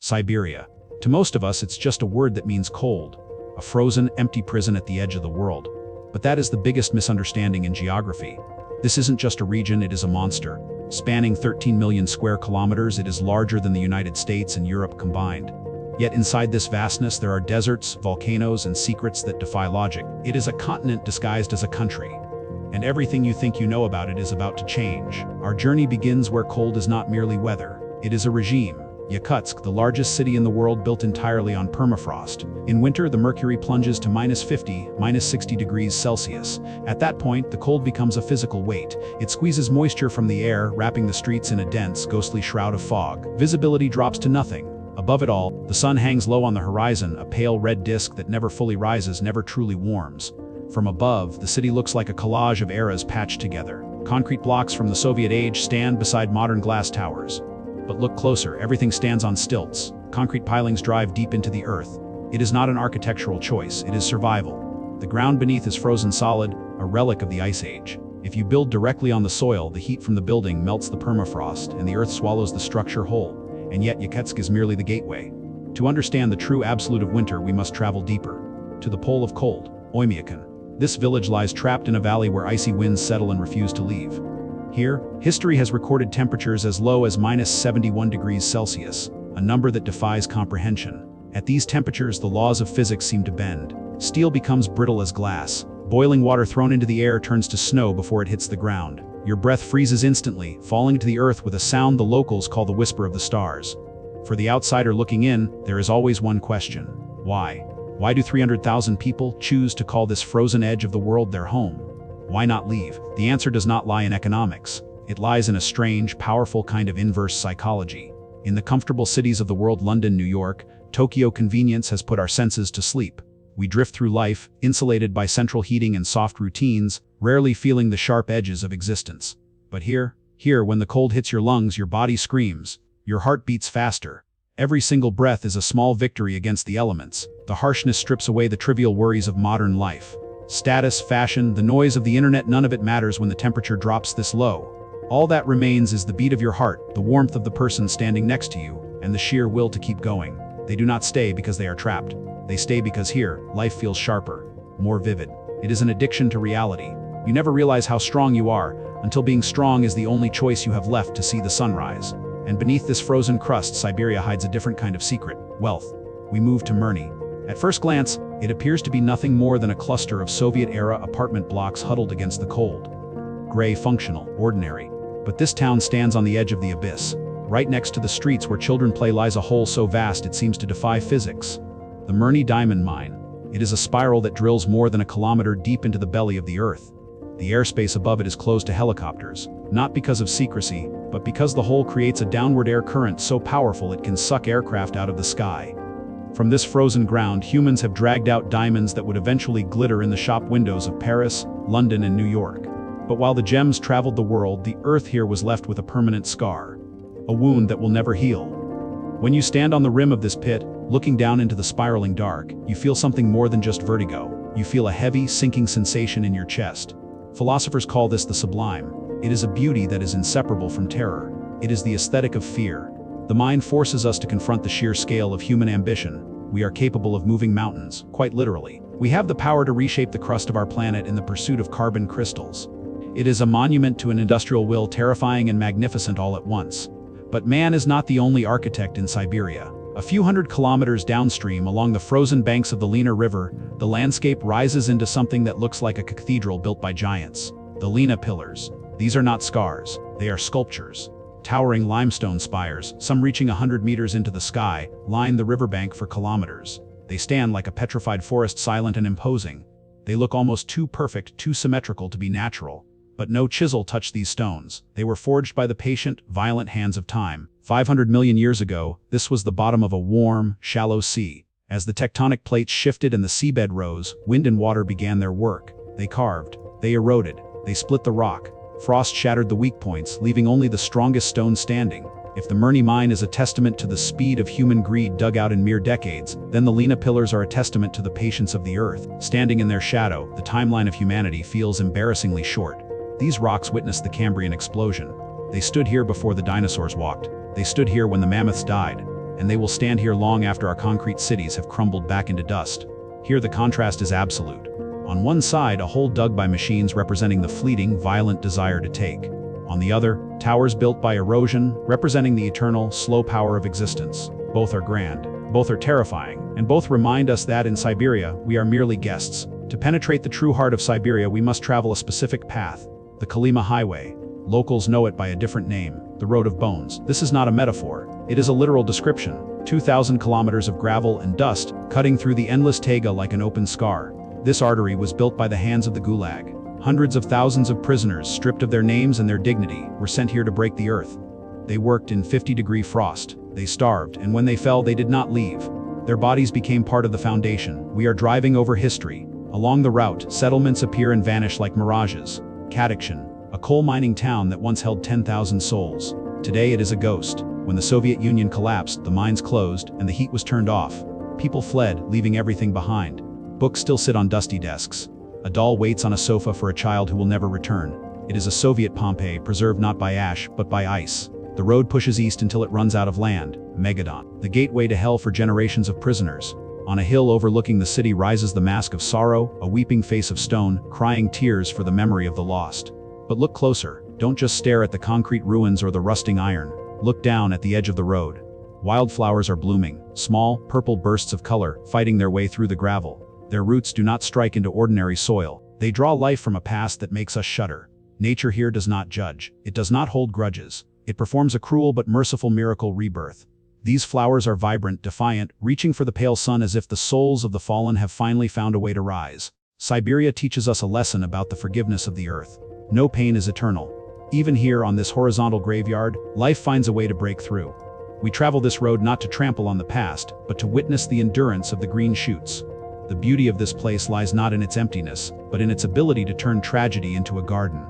Siberia. To most of us, it's just a word that means cold, a frozen, empty prison at the edge of the world. But that is the biggest misunderstanding in geography. This isn't just a region, it is a monster. Spanning 13 million square kilometers, it is larger than the United States and Europe combined. Yet inside this vastness, there are deserts, volcanoes, and secrets that defy logic. It is a continent disguised as a country. And everything you think you know about it is about to change. Our journey begins where cold is not merely weather. It is a regime. Yakutsk, the largest city in the world built entirely on permafrost. In winter, the mercury plunges to -50, -60 degrees Celsius. At that point, the cold becomes a physical weight. It squeezes moisture from the air, wrapping the streets in a dense, ghostly shroud of fog. Visibility drops to nothing. Above it all, the sun hangs low on the horizon, a pale red disk that never fully rises, never truly warms. From above, the city looks like a collage of eras patched together. Concrete blocks from the Soviet age stand beside modern glass towers. But look closer, everything stands on stilts. Concrete pilings drive deep into the earth. It is not an architectural choice, it is survival. The ground beneath is frozen solid, a relic of the Ice Age. If you build directly on the soil, the heat from the building melts the permafrost, and the earth swallows the structure whole. And yet Yakutsk is merely the gateway. To understand the true absolute of winter, we must travel deeper. To the pole of cold, Oymyakon. This village lies trapped in a valley where icy winds settle and refuse to leave. Here, history has recorded temperatures as low as -71 degrees Celsius, a number that defies comprehension. At these temperatures, the laws of physics seem to bend. Steel becomes brittle as glass. Boiling water thrown into the air turns to snow before it hits the ground. Your breath freezes instantly, falling to the earth with a sound the locals call the whisper of the stars. For the outsider looking in, there is always one question. Why? Why do 300,000 people choose to call this frozen edge of the world their home? Why not leave? The answer does not lie in economics. It lies in a strange, powerful kind of inverse psychology. In the comfortable cities of the world, London, New York, Tokyo, convenience has put our senses to sleep. We drift through life, insulated by central heating and soft routines, rarely feeling the sharp edges of existence. But here, when the cold hits your lungs, your body screams. Your heart beats faster. Every single breath is a small victory against the elements. The harshness strips away the trivial worries of modern life. Status, fashion, the noise of the internet, none of it matters when the temperature drops this low. All that remains is the beat of your heart, the warmth of the person standing next to you, and the sheer will to keep going. They do not stay because they are trapped. They stay because here, life feels sharper, more vivid. It is an addiction to reality. You never realize how strong you are, until being strong is the only choice you have left to see the sunrise. And beneath this frozen crust, Siberia hides a different kind of secret: wealth. We move to Mirny. At first glance, it appears to be nothing more than a cluster of Soviet-era apartment blocks huddled against the cold. Gray, functional, ordinary. But this town stands on the edge of the abyss. Right next to the streets where children play lies a hole so vast it seems to defy physics. The Mirny Diamond Mine. It is a spiral that drills more than a kilometer deep into the belly of the earth. The airspace above it is closed to helicopters, not because of secrecy, but because the hole creates a downward air current so powerful it can suck aircraft out of the sky. From this frozen ground, humans have dragged out diamonds that would eventually glitter in the shop windows of Paris, London, and New York. But while the gems traveled the world, the earth here was left with a permanent scar, a wound that will never heal. When you stand on the rim of this pit, looking down into the spiraling dark, you feel something more than just vertigo. You feel a heavy, sinking sensation in your chest. Philosophers call this the sublime. It is a beauty that is inseparable from terror. It is the aesthetic of fear. The mind forces us to confront the sheer scale of human ambition. We are capable of moving mountains, quite literally. We have the power to reshape the crust of our planet in the pursuit of carbon crystals. It is a monument to an industrial will, terrifying and magnificent all at once. But man is not the only architect in Siberia. A few hundred kilometers downstream, along the frozen banks of the Lena River, the landscape rises into something that looks like a cathedral built by giants. The Lena pillars. These are not scars, they are sculptures. Towering limestone spires, some reaching 100 meters into the sky, line the riverbank for kilometers. They stand like a petrified forest, silent and imposing. They look almost too perfect, too symmetrical to be natural. But no chisel touched these stones. They were forged by the patient, violent hands of time. 500 million years ago, this was the bottom of a warm, shallow sea. As the tectonic plates shifted and the seabed rose, wind and water began their work. They carved, they eroded, they split the rock. Frost shattered the weak points, leaving only the strongest stone standing. If the Mirny mine is a testament to the speed of human greed dug out in mere decades, then the Lena pillars are a testament to the patience of the earth. Standing in their shadow, the timeline of humanity feels embarrassingly short. These rocks witnessed the Cambrian explosion. They stood here before the dinosaurs walked. They stood here when the mammoths died. and they will stand here long after our concrete cities have crumbled back into dust. Here the contrast is absolute. On one side, a hole dug by machines representing the fleeting, violent desire to take. On the other, towers built by erosion, representing the eternal, slow power of existence. Both are grand, both are terrifying, and both remind us that in Siberia, we are merely guests. To penetrate the true heart of Siberia, we must travel a specific path, the Kolyma Highway. Locals know it by a different name, the Road of Bones. This is not a metaphor, it is a literal description. 2,000 kilometers of gravel and dust, cutting through the endless taiga like an open scar. This artery was built by the hands of the Gulag. Hundreds of thousands of prisoners, stripped of their names and their dignity, were sent here to break the earth. They worked in 50-degree frost. They starved, and when they fell, they did not leave. Their bodies became part of the foundation. We are driving over history. Along the route, settlements appear and vanish like mirages. Katakshan, a coal mining town that once held 10,000 souls. Today it is a ghost. When the Soviet Union collapsed, the mines closed, and the heat was turned off. People fled, leaving everything behind. Books still sit on dusty desks. A doll waits on a sofa for a child who will never return. It is a Soviet Pompeii, preserved not by ash, but by ice. The road pushes east until it runs out of land, Megadon, the gateway to hell for generations of prisoners. On a hill overlooking the city rises the mask of sorrow, a weeping face of stone, crying tears for the memory of the lost. But look closer, don't just stare at the concrete ruins or the rusting iron. Look down at the edge of the road. Wildflowers are blooming, small, purple bursts of color, fighting their way through the gravel. Their roots do not strike into ordinary soil. They draw life from a past that makes us shudder. Nature here does not judge. It does not hold grudges. It performs a cruel but merciful miracle rebirth. These flowers are vibrant, defiant, reaching for the pale sun as if the souls of the fallen have finally found a way to rise. Siberia teaches us a lesson about the forgiveness of the earth. No pain is eternal. Even here on this horizontal graveyard, life finds a way to break through. We travel this road not to trample on the past, but to witness the endurance of the green shoots. The beauty of this place lies not in its emptiness, but in its ability to turn tragedy into a garden.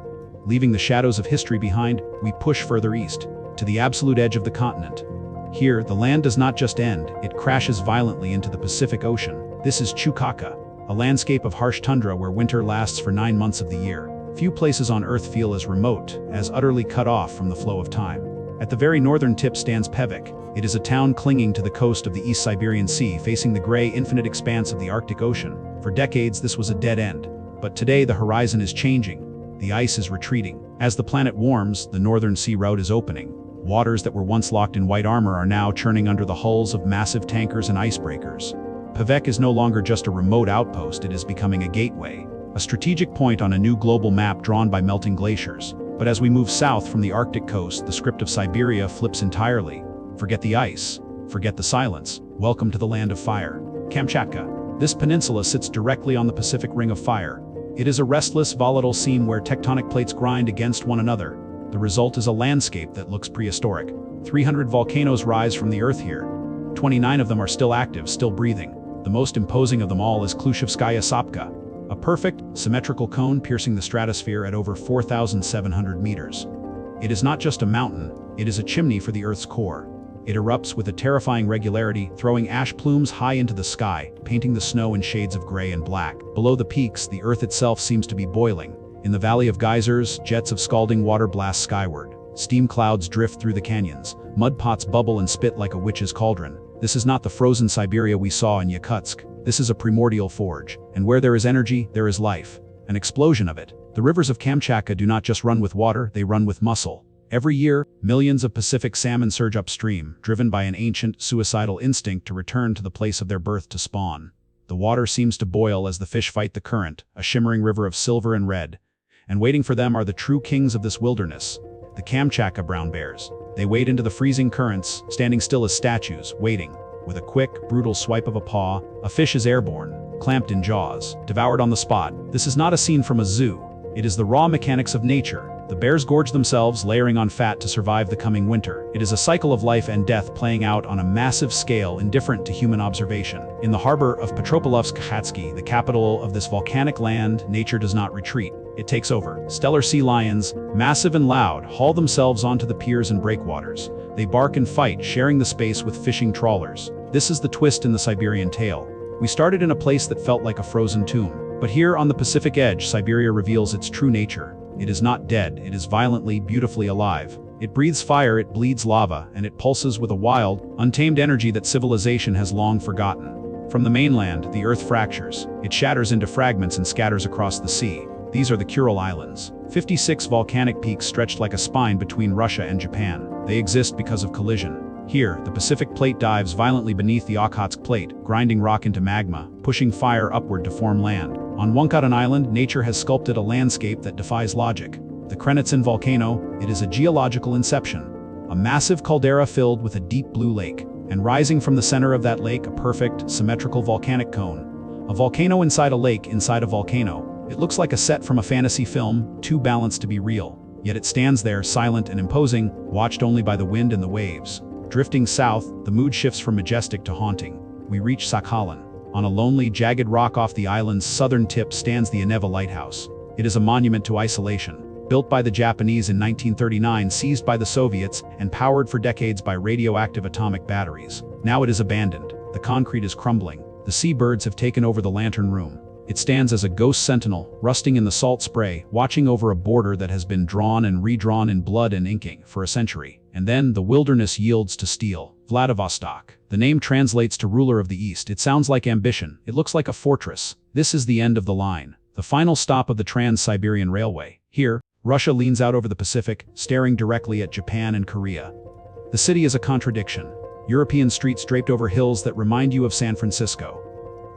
Leaving the shadows of history behind, we push further east, to the absolute edge of the continent. Here, the land does not just end, it crashes violently into the Pacific Ocean. This is Chukotka, a landscape of harsh tundra where winter lasts for 9 months of the year. Few places on Earth feel as remote, as utterly cut off from the flow of time. At the very northern tip stands Pevek. It is a town clinging to the coast of the East Siberian Sea, facing the gray, infinite expanse of the Arctic Ocean. For decades, this was a dead end. But today, the horizon is changing. The ice is retreating. As the planet warms, the northern sea route is opening. Waters that were once locked in white armor are now churning under the hulls of massive tankers and icebreakers. Pevek is no longer just a remote outpost, it is becoming a gateway, a strategic point on a new global map drawn by melting glaciers. But as we move south from the Arctic coast, the script of Siberia flips entirely. Forget the ice. Forget the silence. Welcome to the land of fire. Kamchatka. This peninsula sits directly on the Pacific Ring of Fire. It is a restless, volatile scene where tectonic plates grind against one another. The result is a landscape that looks prehistoric. 300 volcanoes rise from the earth here. 29 of them are still active, still breathing. The most imposing of them all is Klushevskaya Sopka, a perfect, symmetrical cone piercing the stratosphere at over 4,700 meters. It is not just a mountain, it is a chimney for the Earth's core. It erupts with a terrifying regularity, throwing ash plumes high into the sky, painting the snow in shades of gray and black. Below the peaks, the Earth itself seems to be boiling. In the valley of geysers, jets of scalding water blast skyward. Steam clouds drift through the canyons. Mud pots bubble and spit like a witch's cauldron. This is not the frozen Siberia we saw in Yakutsk. This is a primordial forge. And where there is energy, there is life. An explosion of it. The rivers of Kamchatka do not just run with water, they run with muscle. Every year, millions of Pacific salmon surge upstream, driven by an ancient, suicidal instinct to return to the place of their birth to spawn. The water seems to boil as the fish fight the current, a shimmering river of silver and red. And waiting for them are the true kings of this wilderness, the Kamchatka brown bears. They wade into the freezing currents, standing still as statues, waiting. With a quick, brutal swipe of a paw, a fish is airborne, clamped in jaws, devoured on the spot. This is not a scene from a zoo. It is the raw mechanics of nature. The bears gorge themselves, layering on fat to survive the coming winter. It is a cycle of life and death playing out on a massive scale indifferent to human observation. In the harbor of Petropolovsk-Khatsky, the capital of this volcanic land, nature does not retreat. It takes over. Stellar sea lions, massive and loud, haul themselves onto the piers and breakwaters. They bark and fight, sharing the space with fishing trawlers. This is the twist in the Siberian tale. We started in a place that felt like a frozen tomb. But here on the Pacific edge, Siberia reveals its true nature. It is not dead, it is violently, beautifully alive. It breathes fire, it bleeds lava, and it pulses with a wild, untamed energy that civilization has long forgotten. From the mainland, the earth fractures. It shatters into fragments and scatters across the sea. These are the Kuril Islands. 56 volcanic peaks stretched like a spine between Russia and Japan. They exist because of collision. Here, the Pacific Plate dives violently beneath the Yakutsk Plate, grinding rock into magma, pushing fire upward to form land. On Wakatan Island, nature has sculpted a landscape that defies logic. The Krenitsin volcano, it is a geological inception. A massive caldera filled with a deep blue lake, and rising from the center of that lake, a perfect, symmetrical volcanic cone. A volcano inside a lake inside a volcano. It looks like a set from a fantasy film, too balanced to be real. Yet it stands there, silent and imposing, watched only by the wind and the waves. Drifting south, the mood shifts from majestic to haunting. We reach Sakhalin. On a lonely, jagged rock off the island's southern tip stands the Aneva Lighthouse. It is a monument to isolation. Built by the Japanese in 1939, seized by the Soviets, and powered for decades by radioactive atomic batteries. Now it is abandoned. The concrete is crumbling. The seabirds have taken over the lantern room. It stands as a ghost sentinel, rusting in the salt spray, watching over a border that has been drawn and redrawn in blood and inking for a century. And then the wilderness yields to steel. Vladivostok. The name translates to ruler of the East. It sounds like ambition. It looks like a fortress. This is the end of the line. The final stop of the Trans-Siberian Railway. Here, Russia leans out over the Pacific, staring directly at Japan and Korea. The city is a contradiction. European streets draped over hills that remind you of San Francisco.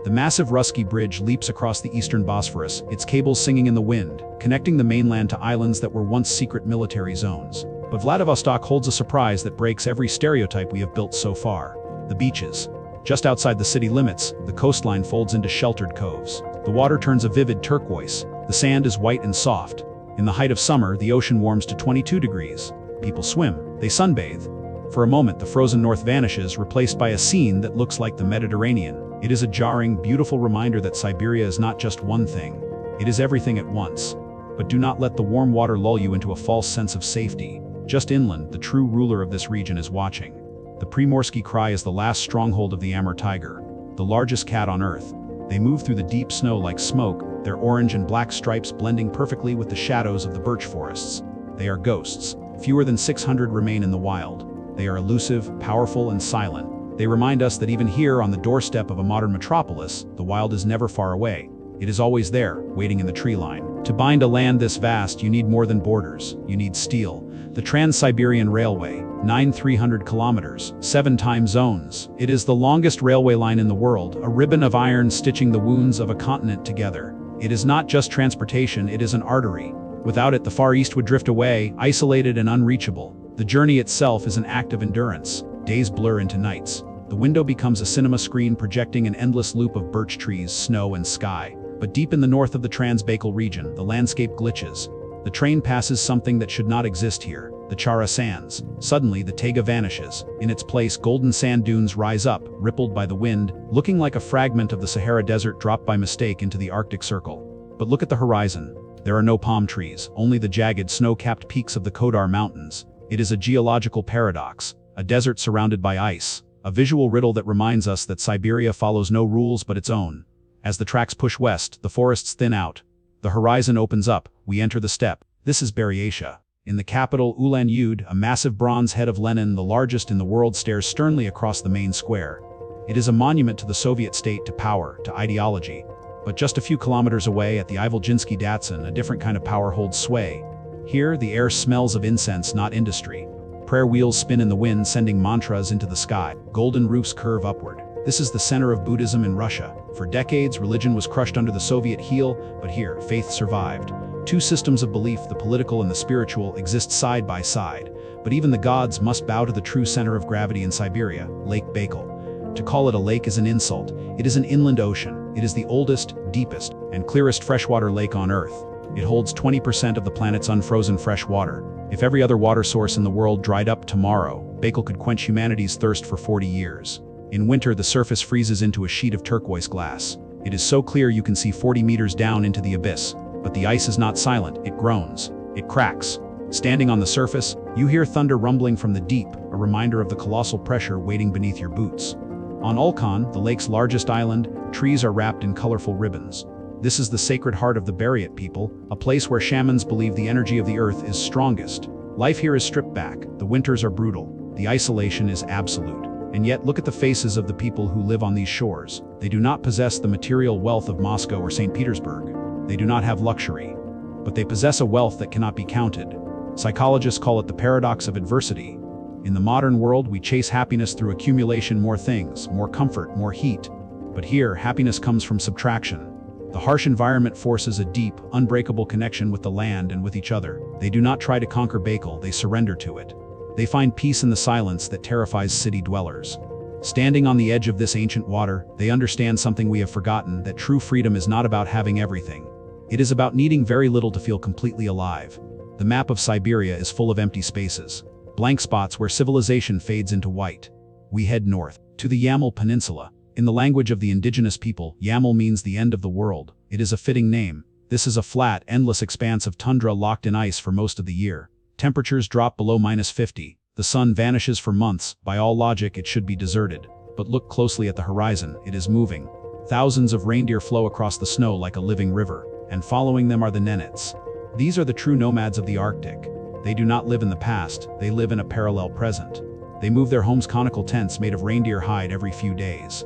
The massive Ruski Bridge leaps across the eastern Bosphorus, its cables singing in the wind, connecting the mainland to islands that were once secret military zones. But Vladivostok holds a surprise that breaks every stereotype we have built so far. The beaches. Just outside the city limits, the coastline folds into sheltered coves. The water turns a vivid turquoise. The sand is white and soft. In the height of summer, the ocean warms to 22 degrees. People swim. They sunbathe. For a moment, the frozen north vanishes, replaced by a scene that looks like the Mediterranean. It is a jarring, beautiful reminder that Siberia is not just one thing. It is everything at once. But do not let the warm water lull you into a false sense of safety. Just inland, the true ruler of this region is watching. The Primorsky Krai is the last stronghold of the Amur tiger, the largest cat on Earth. They move through the deep snow like smoke, their orange and black stripes blending perfectly with the shadows of the birch forests. They are ghosts. Fewer than 600 remain in the wild. They are elusive, powerful, and silent. They remind us that even here on the doorstep of a modern metropolis, the wild is never far away. It is always there, waiting in the tree line. To bind a land this vast, you need more than borders. You need steel. The Trans-Siberian Railway, 300 kilometers, 7 time zones. It is the longest railway line in the world, a ribbon of iron stitching the wounds of a continent together. It is not just transportation, it is an artery. Without it, the Far East would drift away, isolated and unreachable. The journey itself is an act of endurance. Days blur into nights. The window becomes a cinema screen projecting an endless loop of birch trees, snow, and sky. But deep in the north of the Transbaikal region, the landscape glitches. The train passes something that should not exist here, the Chara Sands. Suddenly, the taiga vanishes. In its place, golden sand dunes rise up, rippled by the wind, looking like a fragment of the Sahara Desert dropped by mistake into the Arctic Circle. But look at the horizon. There are no palm trees, only the jagged, snow-capped peaks of the Kodar Mountains. It is a geological paradox, a desert surrounded by ice, a visual riddle that reminds us that Siberia follows no rules but its own. As the tracks push west, the forests thin out. The horizon opens up, we enter the steppe. This is Buryatia. In the capital Ulan-Ude, a massive bronze head of Lenin, the largest in the world, stares sternly across the main square. It is a monument to the Soviet state, to power, to ideology. But just a few kilometers away at the Ivolginsky Datsun, a different kind of power holds sway. Here, the air smells of incense, not industry. Prayer wheels spin in the wind, sending mantras into the sky. Golden roofs curve upward. This is the center of Buddhism in Russia. For decades, religion was crushed under the Soviet heel, but here, faith survived. Two systems of belief, the political and the spiritual, exist side by side. But even the gods must bow to the true center of gravity in Siberia, Lake Baikal. To call it a lake is an insult. It is an inland ocean. It is the oldest, deepest, and clearest freshwater lake on Earth. It holds 20% of the planet's unfrozen fresh water. If every other water source in the world dried up tomorrow, Baikal could quench humanity's thirst for 40 years. In winter, the surface freezes into a sheet of turquoise glass. It is so clear you can see 40 meters down into the abyss. But the ice is not silent, it groans. It cracks. Standing on the surface, you hear thunder rumbling from the deep, a reminder of the colossal pressure waiting beneath your boots. On Ulkan, the lake's largest island, trees are wrapped in colorful ribbons. This is the sacred heart of the Buryat people, a place where shamans believe the energy of the earth is strongest. Life here is stripped back, the winters are brutal, the isolation is absolute. And yet look at the faces of the people who live on these shores. They do not possess the material wealth of Moscow or St. Petersburg. They do not have luxury. But they possess a wealth that cannot be counted. Psychologists call it the paradox of adversity. In the modern world, we chase happiness through accumulation, more things, more comfort, more heat. But here, happiness comes from subtraction. The harsh environment forces a deep, unbreakable connection with the land and with each other. They do not try to conquer Baikal, they surrender to it. They find peace in the silence that terrifies city dwellers. Standing on the edge of this ancient water, they understand something we have forgotten, that true freedom is not about having everything. It is about needing very little to feel completely alive. The map of Siberia is full of empty spaces, blank spots where civilization fades into white. We head north, to the Yamal Peninsula. In the language of the indigenous people, Yamal means the end of the world. It is a fitting name. This is a flat, endless expanse of tundra locked in ice for most of the year. Temperatures drop below -50. The sun vanishes for months. By all logic, it should be deserted. But look closely at the horizon. It is moving. Thousands of reindeer flow across the snow like a living river, and following them are the Nenets. These are the true nomads of the Arctic. They do not live in the past, they live in a parallel present. They move their homes conical tents made of reindeer hide every few days.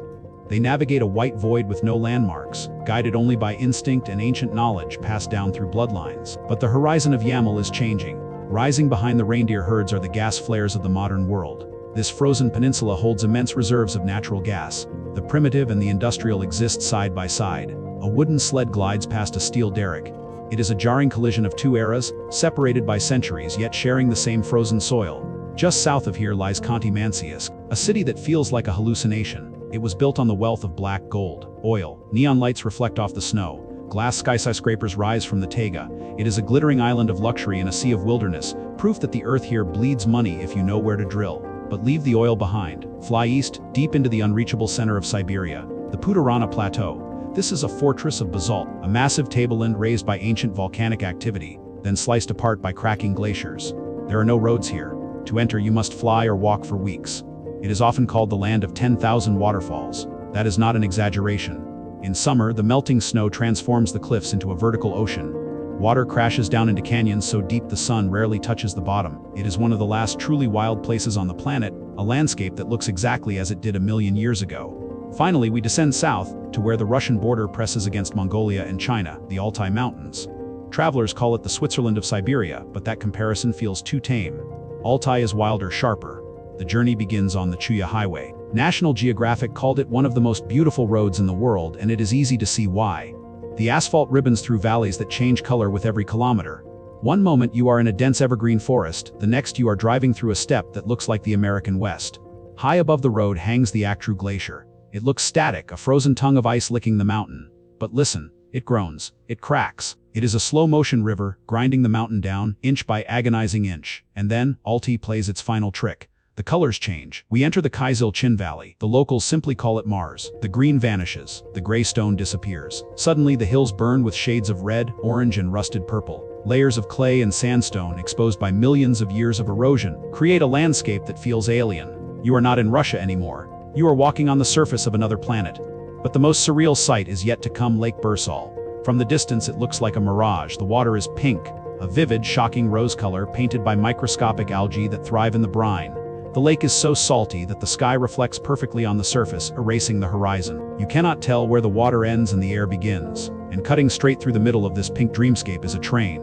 They navigate a white void with no landmarks, guided only by instinct and ancient knowledge passed down through bloodlines. But the horizon of Yamal is changing. Rising behind the reindeer herds are the gas flares of the modern world. This frozen peninsula holds immense reserves of natural gas. The primitive and the industrial exist side by side. A wooden sled glides past a steel derrick. It is a jarring collision of two eras, separated by centuries yet sharing the same frozen soil. Just south of here lies Khanty-Mansiysk, a city that feels like a hallucination. It was built on the wealth of black gold, oil. Neon lights reflect off the snow. Glass skyscrapers rise from the taiga. It is a glittering island of luxury in a sea of wilderness, proof that the earth here bleeds money if you know where to drill. But leave the oil behind. Fly east, deep into the unreachable center of Siberia, the Putorana Plateau. This is a fortress of basalt, a massive tableland raised by ancient volcanic activity, then sliced apart by cracking glaciers. There are no roads here. To enter, you must fly or walk for weeks. It is often called the land of 10,000 waterfalls. That is not an exaggeration. In summer, the melting snow transforms the cliffs into a vertical ocean. Water crashes down into canyons so deep the sun rarely touches the bottom. It is one of the last truly wild places on the planet, a landscape that looks exactly as it did a million years ago. Finally, we descend south, to where the Russian border presses against Mongolia and China, the Altai Mountains. Travelers call it the Switzerland of Siberia, but that comparison feels too tame. Altai is wilder, sharper. The journey begins on the Chuya Highway. National Geographic called it one of the most beautiful roads in the world, and it is easy to see why. The asphalt ribbons through valleys that change color with every kilometer. One moment you are in a dense evergreen forest, the next you are driving through a steppe that looks like the American West. High above the road hangs the Aktru Glacier. It looks static, a frozen tongue of ice licking the mountain. But listen, it groans, it cracks. It is a slow-motion river, grinding the mountain down, inch by agonizing inch. And then, Altai plays its final trick. The colors change. We enter the Kyzyl Chin Valley. The locals simply call it Mars. The green vanishes. The gray stone disappears. Suddenly the hills burn with shades of red, orange, and rusted purple. Layers of clay and sandstone, exposed by millions of years of erosion, create a landscape that feels alien. You are not in Russia anymore. You are walking on the surface of another planet. But the most surreal sight is yet to come: Lake Bursal. From the distance it looks like a mirage. The water is pink, a vivid, shocking rose color painted by microscopic algae that thrive in the brine. The lake is so salty that the sky reflects perfectly on the surface, erasing the horizon. You cannot tell where the water ends and the air begins. And cutting straight through the middle of this pink dreamscape is a train.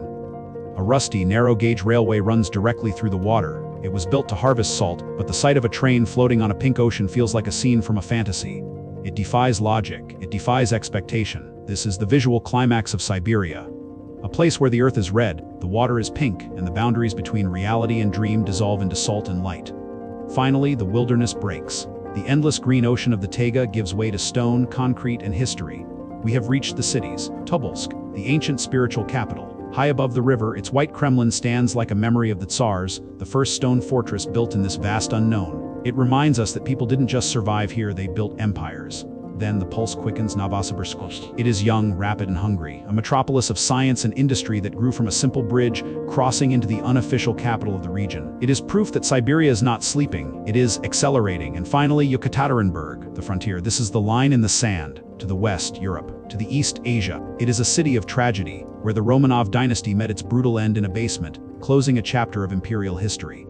A rusty, narrow-gauge railway runs directly through the water. It was built to harvest salt, but the sight of a train floating on a pink ocean feels like a scene from a fantasy. It defies logic. It defies expectation. This is the visual climax of Siberia. A place where the earth is red, the water is pink, and the boundaries between reality and dream dissolve into salt and light. Finally, the wilderness breaks. The endless green ocean of the taiga gives way to stone, concrete, and history. We have reached the cities. Tobolsk, the ancient spiritual capital. High above the river, its white Kremlin stands like a memory of the Tsars, the first stone fortress built in this vast unknown. It reminds us that people didn't just survive here, they built empires. Then the pulse quickens Novosibirsk. It is young, rapid, and hungry, a metropolis of science and industry that grew from a simple bridge crossing into the unofficial capital of the region. It is proof that Siberia is not sleeping, it is accelerating. And finally, Yekaterinburg, the frontier. This is the line in the sand. To the west, Europe. To the east, Asia. It is a city of tragedy, where the Romanov dynasty met its brutal end in a basement, closing a chapter of imperial history.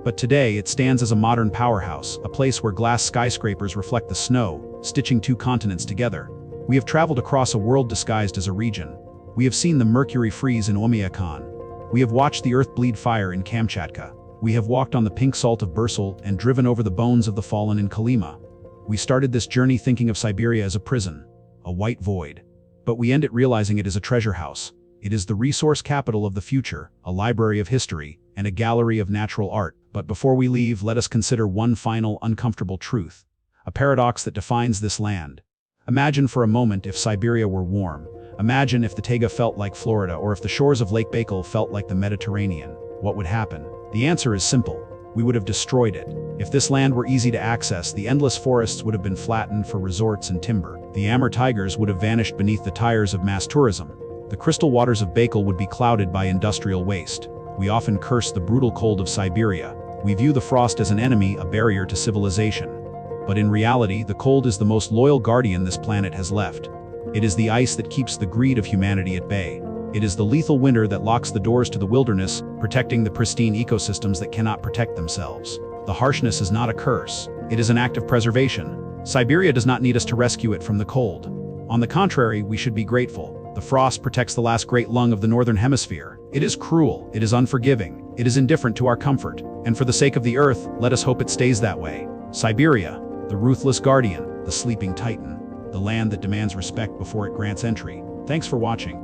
But today, it stands as a modern powerhouse, a place where glass skyscrapers reflect the snow, stitching two continents together. We have traveled across a world disguised as a region. We have seen the mercury freeze in Oymyakon. We have watched the earth bleed fire in Kamchatka. We have walked on the pink salt of Bursul and driven over the bones of the fallen in Kolyma. We started this journey thinking of Siberia as a prison, a white void. But we end it realizing it is a treasure house. It is the resource capital of the future, a library of history, and a gallery of natural art. But before we leave, let us consider one final uncomfortable truth, a paradox that defines this land. Imagine for a moment if Siberia were warm. Imagine if the taiga felt like Florida, or if the shores of Lake Baikal felt like the Mediterranean. What would happen? The answer is simple. We would have destroyed it. If this land were easy to access, the endless forests would have been flattened for resorts and timber. The Amur tigers would have vanished beneath the tires of mass tourism. The crystal waters of Baikal would be clouded by industrial waste. We often curse the brutal cold of Siberia. We view the frost as an enemy, a barrier to civilization. But in reality, the cold is the most loyal guardian this planet has left. It is the ice that keeps the greed of humanity at bay. It is the lethal winter that locks the doors to the wilderness, protecting the pristine ecosystems that cannot protect themselves. The harshness is not a curse. It is an act of preservation. Siberia does not need us to rescue it from the cold. On the contrary, we should be grateful. The frost protects the last great lung of the northern hemisphere. It is cruel, it is unforgiving, it is indifferent to our comfort. And for the sake of the earth, let us hope it stays that way. Siberia, the ruthless guardian, the sleeping titan, the land that demands respect before it grants entry. Thanks for watching.